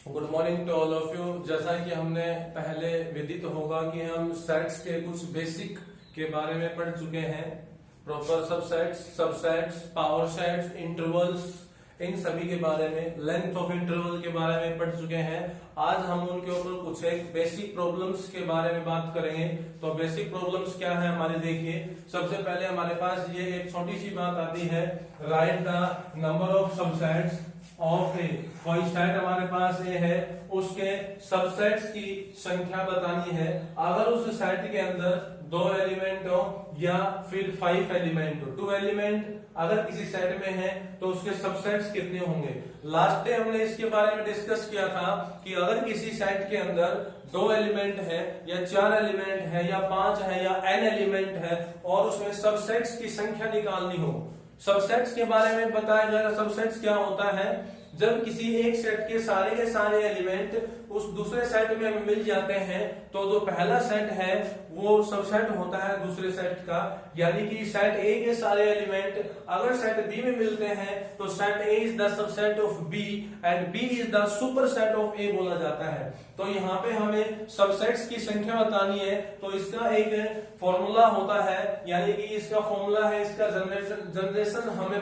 Good morning to all of you. जैसा कि हमने पहले विदित होगा कि हम सेट्स के कुछ बेसिक के बारे में पढ़ चुके हैं। Proper subsets, power sets, intervals, इन सभी के बारे में, लेंथ ऑफ इंटरवल के बारे में पढ़ चुके हैं। आज हम उनके ऊपर कुछ एक बेसिक प्रॉब्लम्स के बारे में बात करेंगे। तो बेसिक प्रॉब्लम्स क्या है हमारे, देखिए सबसे पहले हमारे पास ये एक छोटी सी बात आती है, right the number of subsets of A. कोई सेट हमारे पास ए है, उसके सबसेट्स की संख्या बतानी है। अगर उस सेट के अंदर 2 एलिमेंट हो या फिर 5 एलिमेंट हो, 2 एलिमेंट अगर किसी सेट में है तो उसके सबसेट्स कितने होंगे। लास्ट डे हमने इसके बारे में डिस्कस किया था कि अगर किसी सेट के अंदर 2 एलिमेंट है या 4 एलिमेंट है या 5 है या n एलिमेंट है और उसमें सबसेट्स की संख्या निकालनी हो। सबसेट्स के बारे में बताया जाएगा। सबसेट्स क्या होता है, जब किसी एक सेट के सारे एलिमेंट उस दूसरे सेट में मिल जाते हैं तो जो पहला सेट है वो सबसेट होता है दूसरे सेट का। यानी कि सेट ए के सारे एलिमेंट अगर सेट बी में मिलते हैं तो set A is the subset of B and B is the superset of A बोला जाता है। तो यहाँ पे हमें सबसेट्स की संख्या बतानी है, तो इसका एक फॉर्मूला होता है, यानी कि इसका फॉर्मूला है, इसका जनरेशन हमें,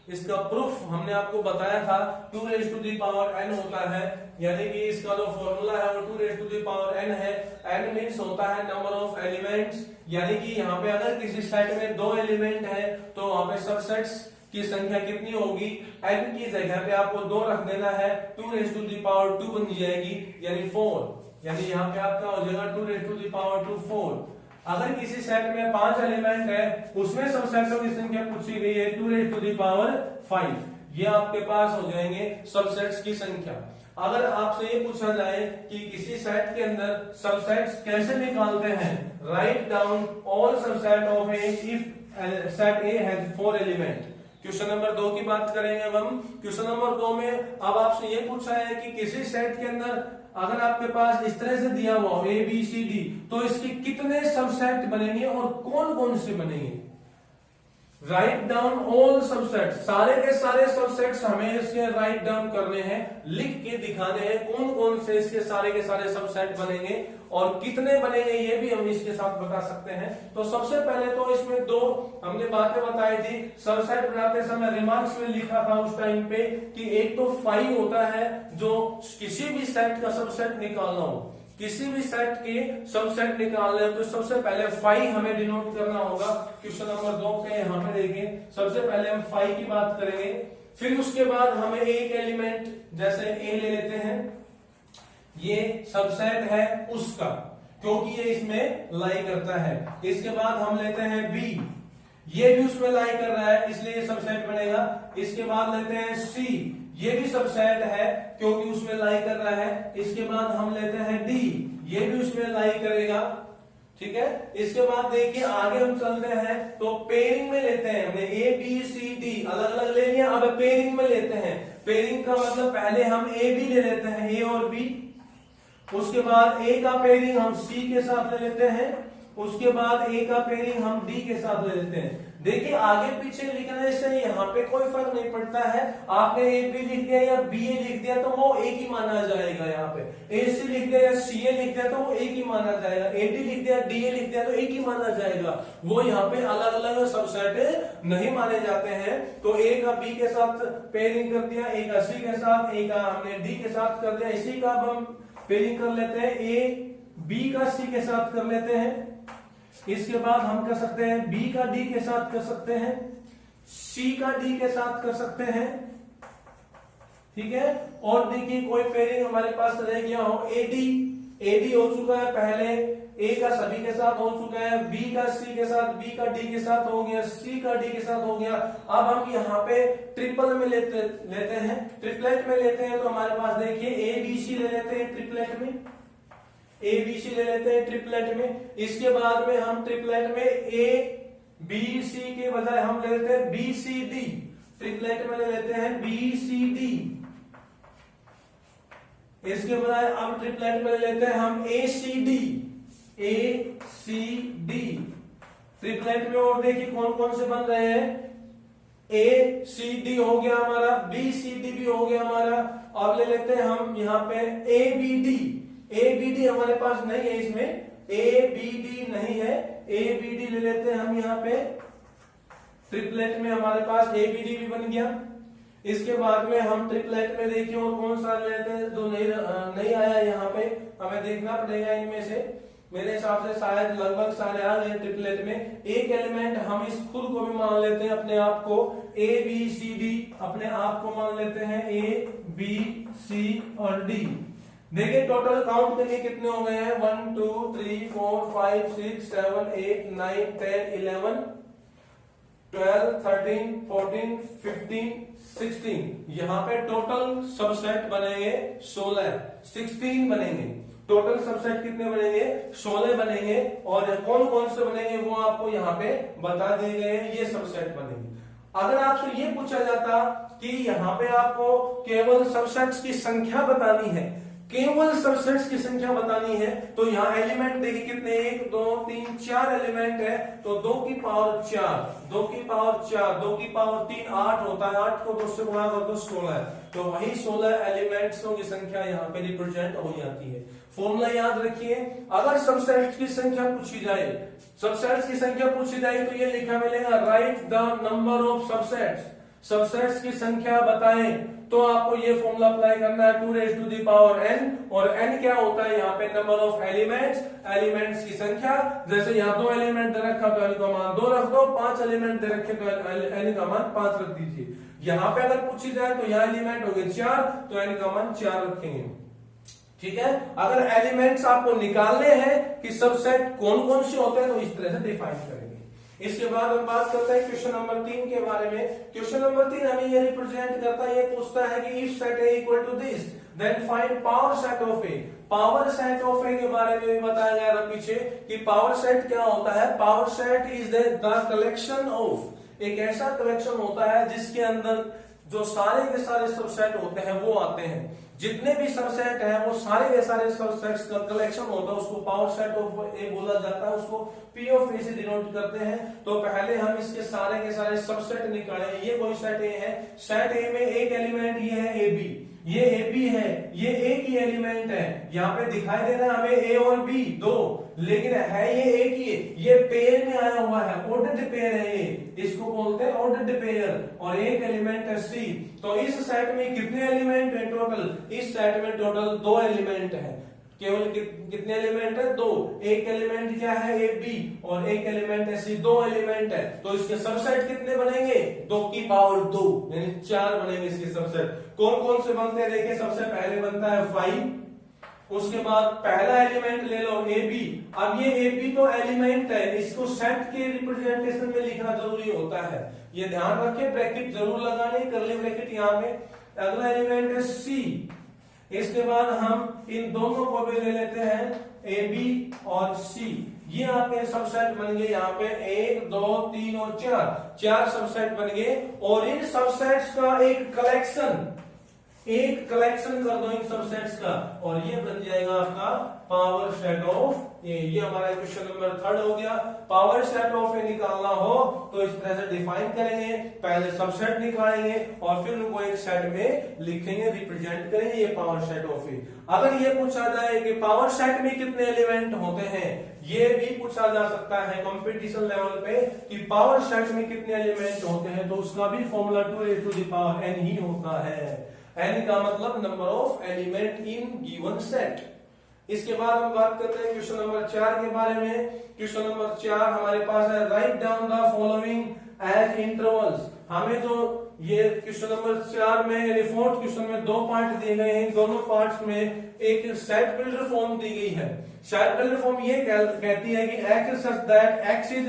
इसका प्रूफ हमने आपको बताया था 2 raise to the power n होता है। यानी कि इसका जो फॉर्मूला है वो 2 raise to the power n है। n मींस होता है नंबर ऑफ एलिमेंट्स, यानी कि यहाँ पे अगर किसी सेट में 2 एलिमेंट है तो वहां पे सबसेट्स की संख्या कितनी होगी, n की जगह पे आपको 2 रख देना है, 2 रेज़ टू द पावर 2 बन जाएगी, यानी 4। यानी यहाँ पे आपका हो जाएगा 2 रेज़ टू द पावर 2 4। अगर किसी सेट में 5 एलिमेंट है उसमें सबसेट्स की संख्या पूछी गई है 2 रेज़ टू द पावर 5। ये आपके पास हो जाएंगे सबसेट्स की संख्या। अगर आपसे ये पूछा जाए कि किसी सेट के अंदर सबसेट्स कैसे निकालते हैं, write down all subset of A if set A has 4 element. Question number 2 की बात करेंगे अब हम। क्वेश्चन नंबर 2 में अब आपसे ये पूछा है कि किसी सेट के अंदर अगर आपके पास इस तरह से दिया हुआ ए बी सी डी तो इसके कितने सबसेट बनेंगे और कौन कौन से बनेंगे। राइट डाउन ऑल सबसेट, सारे के सारे सबसेट्स हमें इसके राइट डाउन करने हैं, लिख के दिखाने हैं कौन कौन से इसके सारे सबसेट बनेंगे और कितने बनेंगे ये भी हम इसके साथ बता सकते हैं। तो सबसे पहले तो इसमें 2 हमने बातें बताई थी। सबसेट बनाते समय रिमार्क्स में लिखा था उस टाइम पे कि एक तो 5 होता है जो किसी भी सेट का सबसेट निकालना हो, किसी भी सेट के सबसेट निकालने तो सबसे पहले 5 हमें डिनोट करना होगा। क्वेश्चन नंबर 2 पे यहाँ पे देखें, सबसे पहले हम 5 की बात करेंगे, फिर उसके बाद हमें एक एलिमेंट जैसे ए ले लेते हैं, ये सबसेट है उसका क्योंकि ये इसमें लाई करता है। इसके बाद हम लेते हैं बी, ये भी उसमें लाई कर रहा है इसलिए ये सबसेट बनेगा। इसके बाद लेते हैं सी, ये भी सबसेट है क्योंकि उसमें लाई कर रहा है। इसके बाद हम लेते हैं डी, ये भी उसमें लाई करेगा, ठीक है। इसके बाद देखिए आगे हम चलते हैं तो पेयरिंग में लेते हैं, हमने ए बी सी डी अलग अलग ले लिया, अब पेयरिंग में लेते हैं। पेयरिंग का मतलब पहले हम ए बी ले लेते हैं, ए और बी, उसके बाद ए का पेयरिंग हम सी के साथ ले लेते हैं, उसके बाद ए का पेयरिंग हम डी के साथ ले लेते हैं। देखिए आगे पीछे लिखने से यहाँ पे कोई फर्क नहीं पड़ता है, आपने ए बी लिख दिया या बी ए लिख दिया तो वो एक ही माना जाएगा। यहाँ पे ए सी लिख दिया या सी ए लिख दिया तो वो एक ही माना जाएगा, ए डी लिख दिया डी ए लिख दिया तो एक ही माना जाएगा। वो यहाँ पे अलग अलग सबसेट नहीं माने जाते हैं। तो ए का बी के साथ पेयरिंग कर दिया, ए का सी के साथ, ए का हमने डी के साथ कर दिया, इसी का अब हम पेयरिंग कर लेते हैं, ए बी का सी के साथ कर लेते हैं। इसके बाद हम कर सकते हैं बी का डी के साथ कर सकते हैं, सी का डी के साथ कर सकते हैं, ठीक है। और देखिए कोई पेयरिंग हमारे पास रह गया हो, एडी हो चुका है पहले, ए का सभी के साथ हो चुका है, बी का सी के साथ, बी का डी के साथ हो गया, सी का डी के साथ हो गया। अब हम यहाँ पे ट्रिपल में लेते हैं, ट्रिपलेट में लेते हैं तो हमारे पास देखिए ए बी सी ले लेते हैं ट्रिपलेट में, ए बी सी ले लेते हैं ट्रिपलेट में। इसके बाद में हम ट्रिपलेट में ए बी सी के बजाय हम ले लेते हैं बी सी डी, ट्रिपलेट में ले लेते हैं बी सी डी। इसके बजाय अब ट्रिपलेट में ले लेते हैं हम ए सी डी, ए सी डी ट्रिपलेट में। और देखिए कौन कौन से बन रहे हैं, ए सी डी हो गया हमारा, बी सी डी भी हो गया हमारा। अब ले लेते हैं हम यहाँ पे a b d. A b d हमारे पास नहीं है, इसमें ए बी डी नहीं है, ए बी डी ले लेते हैं हम यहाँ पे। ट्रिपलेट में हमारे पास ए बी डी भी बन गया। इसके बाद में हम ट्रिपलेट में देखिए और कौन सा लेते हैं जो नहीं आया यहाँ पे, हमें देखना पड़ेगा इनमें से। मेरे हिसाब से शायद लगभग सारे आ गए ट्रिपलेट में। एक एलिमेंट हम इस खुद को भी मान लेते हैं, अपने आप को ए बी सी डी अपने आप को मान लेते हैं, ए बी सी और डी। देखिए टोटल काउंट करिए कितने हो गए हैं, 1 2 3 4 5 6 7 8 9 10 11 12 13 14 15 16। यहाँ पे टोटल सबसेट बनेंगे 16 बनेंगे। टोटल सबसेट कितने बनेंगे, 16 बनेंगे। और कौन कौन से बनेंगे वो आपको यहाँ पे बता दिए गए हैं, ये सबसेट बनेंगे। अगर आपसे ये पूछा जाता कि यहाँ पे आपको केवल सबसेट्स की संख्या बतानी है, केवल सबसेट्स की संख्या बतानी है, तो यहाँ एलिमेंट देखिए कितने, 1 2 3 4 एलिमेंट है, तो 2 की पावर 4, 2 की पावर 4, 2 की पावर 3 8 होता है, 8 को 2 से गुणा कर दो 16 है। तो वही 16 एलिमेंट्सों की संख्या यहाँ पे रिप्रेजेंट हो जाती है। फॉर्मूला याद रखिए, अगर सबसेट्स की संख्या पूछी जाए, सबसेट्स की संख्या पूछी जाए तो ये लिखा मिलेगा, right the number of subsets. Subsets की संख्या बताएं तो आपको ये फॉर्मूला अप्लाई करना है, 2 raised to the power n। और n क्या होता है यहाँ पे, नंबर ऑफ एलिमेंट्स, एलिमेंट्स की संख्या। जैसे यहाँ 2 एलिमेंट दे रखा तो n का मान 2 रख दो, 5 एलिमेंट दे रखे तो n का मान 5 रख दीजिए। यहाँ पे अगर पूछी जाए तो यहाँ एलिमेंट हो गए 4, तो n का मान 4 रखेंगे। ठीक है, अगर एलिमेंट्स आपको निकालने हैं कि सबसेट कौन कौन से होते हैं तो इस तरह से डिफाइन करेंगे। इसके बाद हम बात करते हैं क्वेश्चन नंबर 3 के बारे में। क्वेश्चन नंबर 3 हमें ये रिप्रेजेंट करता है, ये पूछता है कि if set A equal to this then find power set of A. Power set of A के बारे में भी बताया गया था पीछे कि पावर सेट क्या होता है। Power set is the collection of, एक ऐसा कलेक्शन होता है जिसके अंदर जो सारे के सारे सबसेट होते हैं वो आते हैं। जितने भी सबसेट हैं वो सारे के सारे सबसेट्स का कलेक्शन होता है, उसको पावर सेट ऑफ ए बोला जाता है, उसको पी ऑफ ए से डिनोट करते हैं। तो पहले हम इसके सारे के सारे सबसेट निकालें। ये कोई सेट ए है, सेट ए में एक एलिमेंट ये है ए बी, ये ए बी है, ये एक ही एलिमेंट है। यहाँ पे दिखाई दे रहा है हमें ए और बी 2, लेकिन है ये एक ही, ये पेयर में आया हुआ है, ऑर्डर्ड पेयर है ये, इसको बोलते हैं ऑर्डर्ड पेयर। और एक एलिमेंट है सी। तो इस सेट में कितने एलिमेंट है टोटल, इस सेट में टोटल 2 एलिमेंट है। केवल कितने एलिमेंट है, 2। एक एलिमेंट क्या है ए बी और एक एलिमेंट है सी, 2 एलिमेंट है। तो इसके सबसेट कितने बनेंगे, 2 की पावर 2 यानी 4 बनेंगे इसके सबसेट। कौन कौन से बनते हैं देखिए, सबसे पहले बनता है 5। उसके बाद पहला एलिमेंट ले लो ए बी। अब ये ए बी तो एलिमेंट है, इसको सेट के रिप्रेजेंटेशन में लिखना जरूरी होता है, ये ध्यान रखें, ब्रैकेट जरूर लगाने, करली ब्रैकेट यहाँ पे। अगला एलिमेंट है सी। इसके बाद हम इन दोनों को भी ले लेते हैं, ए बी और सी। ये आपके सबसेट बन गए, यहाँ पे 1 2 3 और 4 सबसेट बन गए। और इन सबसेट्स का एक कलेक्शन कर दो इन सबसेट्स का, और ये बन जाएगा आपका पावर सेट ऑफ ए। ये हमारा क्वेश्चन नंबर 3 हो गया। पावर सेट ऑफ ए निकालना हो तो इस तरह से डिफाइन करेंगे, पहले सबसेट निकालेंगे और फिर उनको एक सेट में लिखेंगे, रिप्रेजेंट करेंगे, ये पावर सेट ऑफ ए। अगर ये पूछा जाए कि पावर सेट में कितने एलिमेंट होते हैं, ये भी पूछा जा सकता है कंपटीशन लेवल पे कि पावर सेट में कितने एलिमेंट होते हैं, तो उसका भी formula 2 raised to the power n ही होता है। n का मतलब number of element in given set. इसके बाद हम बात करते हैं क्वेश्चन नंबर 4 के बारे में। क्वेश्चन नंबर 4 हमारे पास है, write down the following as intervals. हमें जो ये क्वेश्चन नंबर 4 में यानी 4th क्वेश्चन में 2 पार्ट दिए गए हैं, दोनों पार्ट्स में एक सेट बिल्डर फॉर्म दी गई है। सेट बिल्डर फॉर्म ये कहती है कि x such that x is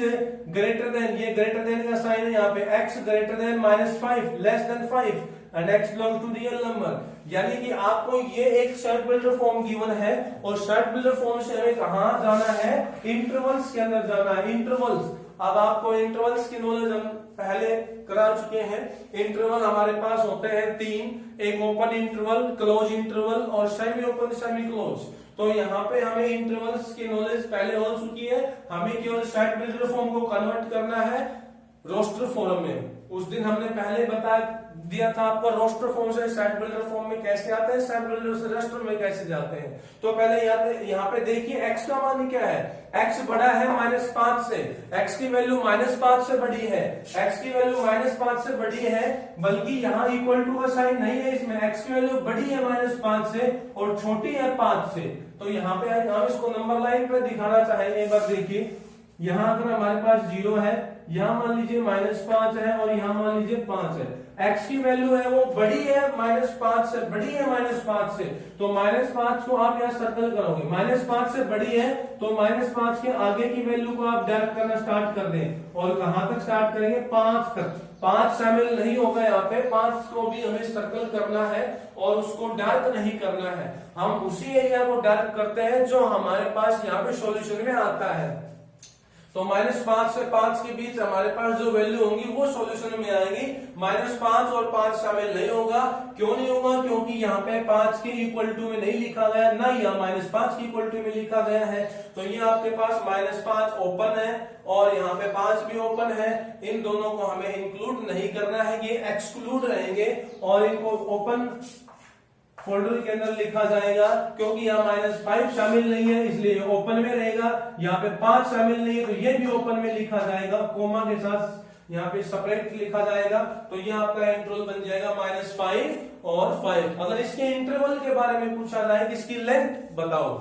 greater than, ये ग्रेटर देन का साइन है यहाँ पे, x greater than -5 less than 5 and x belong to real number. यानी कि आपको ये एक सेट बिल्डर फॉर्म गिवन है और सेट बिल्डर फॉर्म से हमें कहां जाना है, इंटरवल्स के अंदर जाना है। इंटरवल्स, अब आपको इंटरवल्स की नॉलेज हम पहले करा चुके हैं। इंटरवल हमारे पास होते हैं 3, एक ओपन इंटरवल, क्लोज इंटरवल और सेमी ओपन सेमी क्लोज। तो यहाँ पे हमें इंटरवल्स की नॉलेज पहले हो चुकी है, हमें केवल सेट बिल्डर फॉर्म को कन्वर्ट करना है रोस्टर फॉर्म में। उस दिन हमने पहले बता दिया था आपको रोस्टर फॉर्म से सेट बिल्डर फॉर्म में कैसे आते हैं, सेट बिल्डर से रोस्टर में कैसे जाते हैं। तो पहले यहाँ पे देखिए x का मान क्या है, x बड़ा है -5 से, x की वैल्यू -5 से बड़ी है, x की वैल्यू -5 से बड़ी है, बल्कि यहाँ इक्वल टू का साइन नहीं है इसमें, x की वैल्यू बड़ी है -5 से और छोटी है 5 से। तो यहाँ पे हम इसको नंबर लाइन पे दिखाना चाहेंगे। एक बार देखिए, यहाँ अगर हमारे पास 0 है, यहाँ मान लीजिए -5 है और यहाँ मान लीजिए 5 है, x की वैल्यू है वो बड़ी है -5 से, बड़ी है -5 से, तो -5 को आप यहाँ सर्कल करोगे, -5 से बड़ी है तो -5 के आगे की वैल्यू को आप डायरेक्ट करना स्टार्ट कर दें। और कहां तक स्टार्ट करेंगे, 5 तक। 5 शामिल नहीं होगा यहाँ पे, 5 को भी हमें सर्कल करना है और उसको डार्क नहीं करना है। हम उसी एरिया को डार्क करते हैं जो हमारे पास यहाँ पे सॉल्यूशन में आता है। तो -5 से 5 के बीच हमारे पास जो वैल्यू होंगी वो सॉल्यूशन में आएगी। -5 और 5 शामिल नहीं होगा। क्यों नहीं होगा, क्योंकि यहाँ पे 5 के इक्वल टू में नहीं लिखा गया, ना यहाँ -5 के इक्वल टू में लिखा गया है। तो ये आपके पास -5 ओपन है और यहाँ पे 5 भी ओपन है। इन दोनों को हमें इंक्लूड नहीं करना है, ये एक्सक्लूड रहेंगे और इनको ओपन फोल्डर के अंदर लिखा जाएगा। क्योंकि यहाँ -5 शामिल नहीं है इसलिए ओपन में रहेगा, यहाँ पे 5 शामिल नहीं है तो ये भी ओपन में लिखा जाएगा, कोमा के साथ यहाँ पे सेपरेट लिखा जाएगा। तो ये आपका इंटरवल बन जाएगा -5 और 5। अगर इसके इंटरवल के बारे में पूछा जाए कि इसकी लेंथ बताओ,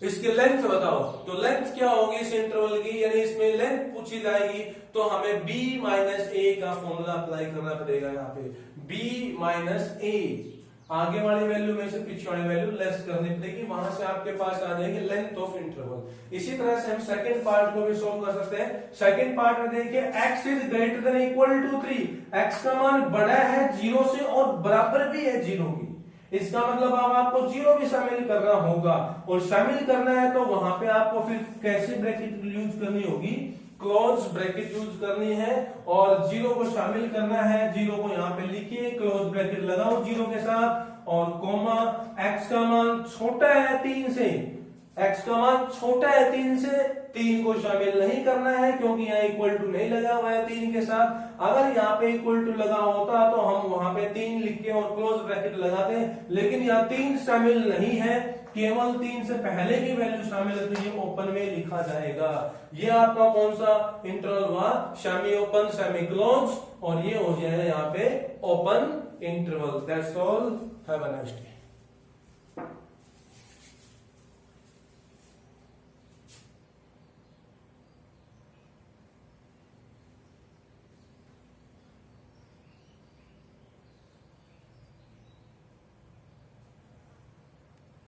इसकी लेंथ बताओ, तो लेंथ क्या होगी इस इंटरवल की, यानी इसमें लेंथ पूछी जाएगी तो हमें b - a का फॉर्मूला अप्लाई करना पड़ेगा। यहाँ पे b - a, आगे वाली वैल्यू में से पीछे वाली वैल्यू लेस करनी पड़ेगी, वहां से आपके पास आ जाएगी लेंथ ऑफ इंटरवल। इसी तरह से हम सेकंड पार्ट को भी सॉल्व कर सकते हैं। सेकंड पार्ट में देखिए x is greater than equal to 3, x का मान बड़ा है 0 से और बराबर भी है 0 की। इसका मतलब अब आपको 0 भी शामिल करना होगा, और शामिल करना है तो वहां पे आपको फिर कैसे ब्रैकेट यूज करनी होगी, क्लोज ब्रैकेट यूज करनी है और 0 को शामिल करना है। 0 को यहाँ पे लिखिए, क्लोज ब्रैकेट लगाओ 0 के साथ और कोमा। x का मान छोटा है 3 से, x का मान छोटा है 3 से, 3 को शामिल नहीं करना है क्योंकि यहाँ इक्वल टू नहीं लगा हुआ है 3 के साथ। अगर यहाँ पे इक्वल टू लगा होता तो हम वहां पे 3 लिख के और क्लोज ब्रैकेट लगाते हैं, लेकिन यहाँ 3 शामिल नहीं है, केवल 3 से पहले की वैल्यू शामिल है तो ये ओपन में लिखा जाएगा। ये आपका कौन सा इंटरवल हुआ, सेमी ओपन सेमी क्लोज, और ये हो जाएगा यहाँ पे open interval. That's all, have a nice day.